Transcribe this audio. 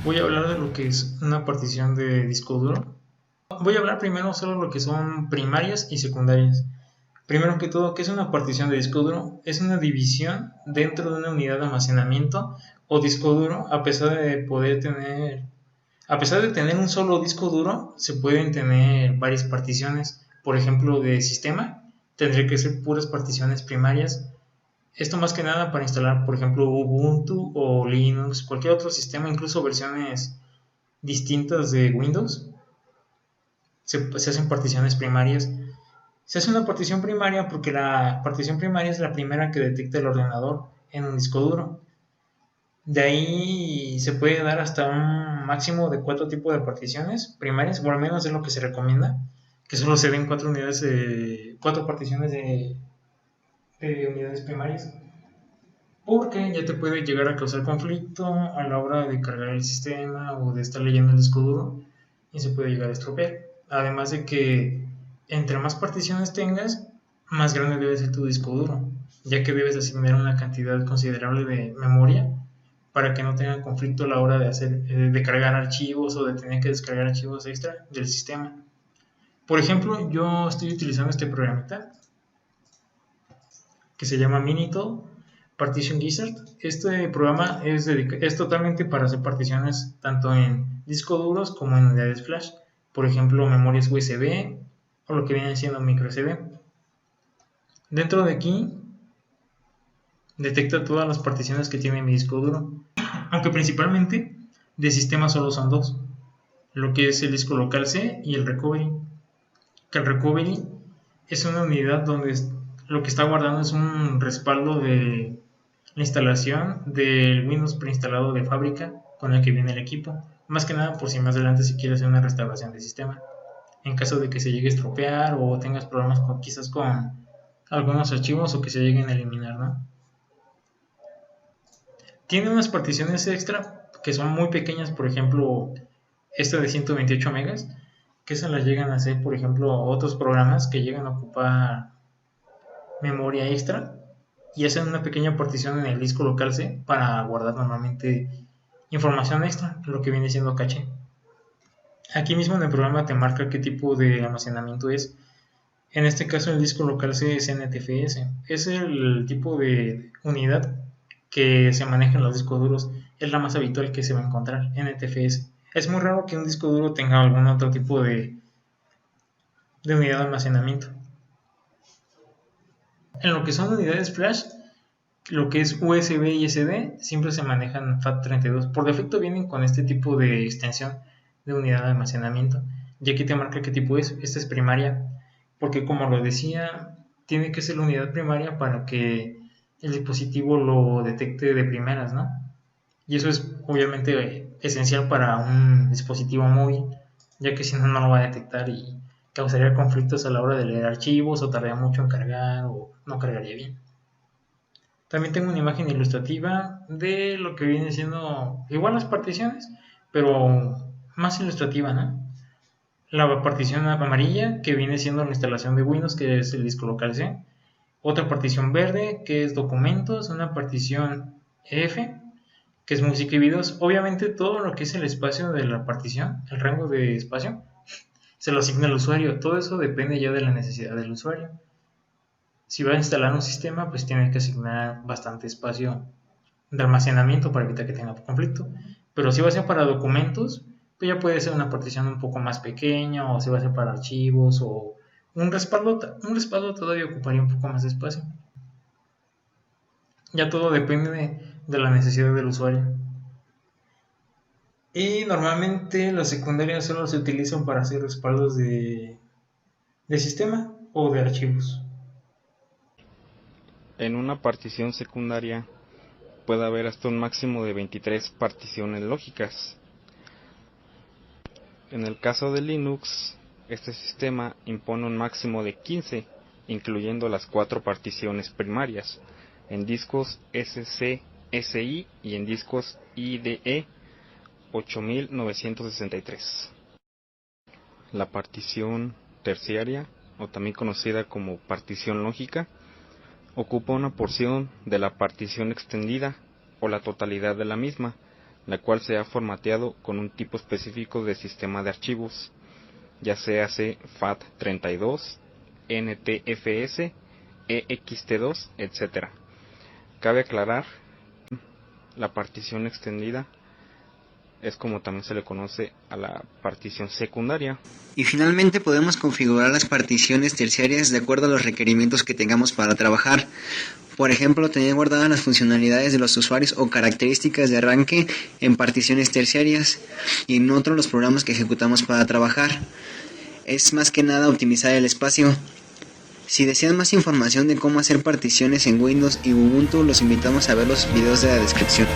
Voy a hablar de lo que es una partición de disco duro. Voy a hablar primero solo lo que son primarias y secundarias. Primero que todo, ¿qué es una partición de disco duro? Es una división dentro de una unidad de almacenamiento o disco duro, a pesar de tener un solo disco duro, se pueden tener varias particiones. Por ejemplo, de sistema, tendría que ser puras particiones primarias. Esto más que nada para instalar, por ejemplo, Ubuntu o Linux, cualquier otro sistema, incluso versiones distintas de Windows, se hacen particiones primarias. Se hace una partición primaria porque la partición primaria es la primera que detecta el ordenador en un disco duro. De ahí se puede dar hasta un máximo de 4 tipos de particiones primarias, o al menos es lo que se recomienda, que solo se den 4 particiones de unidades primarias, porque ya te puede llegar a causar conflicto a la hora de cargar el sistema o de estar leyendo el disco duro y se puede llegar a estropear. Además de que entre más particiones tengas, más grande debe ser tu disco duro, ya que debes asignar una cantidad considerable de memoria para que no tengan conflicto a la hora de cargar archivos o de tener que descargar archivos extra del sistema. Por ejemplo, yo estoy utilizando este programita que se llama Minito Partition Wizard. Este programa es totalmente para hacer particiones tanto en discos duros como en unidades flash. Por ejemplo, memorias USB o lo que viene siendo micro SD. Dentro de aquí detecta todas las particiones que tiene mi disco duro, aunque principalmente de sistema solo son dos, lo que es el disco local C y el recovery. Que el recovery es una unidad donde lo que está guardando es un respaldo de la instalación del Windows preinstalado de fábrica con el que viene el equipo, más que nada por si más adelante si quieres hacer una restauración de sistema, en caso de que se llegue a estropear o tengas problemas quizás con algunos archivos o que se lleguen a eliminar, ¿no? Tiene unas particiones extra que son muy pequeñas, por ejemplo, esta de 128 megas, que se las llegan a hacer, por ejemplo, otros programas que llegan a ocupar memoria extra y hacen una pequeña partición en el disco local C para guardar normalmente información extra, lo que viene siendo caché. Aquí mismo en el programa te marca qué tipo de almacenamiento es. En este caso el disco local C es NTFS. Es el tipo de unidad que se maneja en los discos duros. Es la más habitual que se va a encontrar, NTFS. Es muy raro que un disco duro tenga algún otro tipo de unidad de almacenamiento. En lo que son unidades flash, lo que es USB y SD siempre se manejan FAT32. Por defecto vienen con este tipo de extensión de unidad de almacenamiento. Y aquí te marca qué tipo es. Esta es primaria. Porque como lo decía, tiene que ser la unidad primaria para que el dispositivo lo detecte de primeras, ¿no? Y eso es obviamente esencial para un dispositivo móvil, ya que si no, no lo va a detectar y causaría conflictos a la hora de leer archivos o tardaría mucho en cargar o no cargaría bien. También tengo una imagen ilustrativa de lo que viene siendo igual las particiones, pero más ilustrativa, ¿no? La partición amarilla, que viene siendo la instalación de Windows, que es el disco local C. Otra partición verde, que es documentos. Una partición F, que es música y videos. Obviamente todo lo que es el espacio de la partición, el rango de espacio, se lo asigna al usuario. Todo eso depende ya de la necesidad del usuario. Si va a instalar un sistema, pues tiene que asignar bastante espacio de almacenamiento para evitar que tenga conflicto. Pero si va a ser para documentos, pues ya puede ser una partición un poco más pequeña, o si va a ser para archivos, o un respaldo todavía ocuparía un poco más de espacio. Ya todo depende de la necesidad del usuario. Y normalmente las secundarias solo se utilizan para hacer respaldos de sistema o de archivos. En una partición secundaria puede haber hasta un máximo de 23 particiones lógicas. En el caso de Linux, este sistema impone un máximo de 15, incluyendo las 4 particiones primarias, en discos SCSI y en discos IDE 8963. La partición terciaria, o también conocida como partición lógica, ocupa una porción de la partición extendida o la totalidad de la misma, la cual se ha formateado con un tipo específico de sistema de archivos, ya sea FAT32, NTFS, EXT2, etc. Cabe aclarar, la partición extendida es como también se le conoce a la partición secundaria. Y finalmente podemos configurar las particiones terciarias de acuerdo a los requerimientos que tengamos para trabajar. Por ejemplo, tener guardadas las funcionalidades de los usuarios o características de arranque en particiones terciarias y en otros los programas que ejecutamos para trabajar. Es más que nada optimizar el espacio. Si desean más información de cómo hacer particiones en Windows y Ubuntu, los invitamos a ver los videos de la descripción.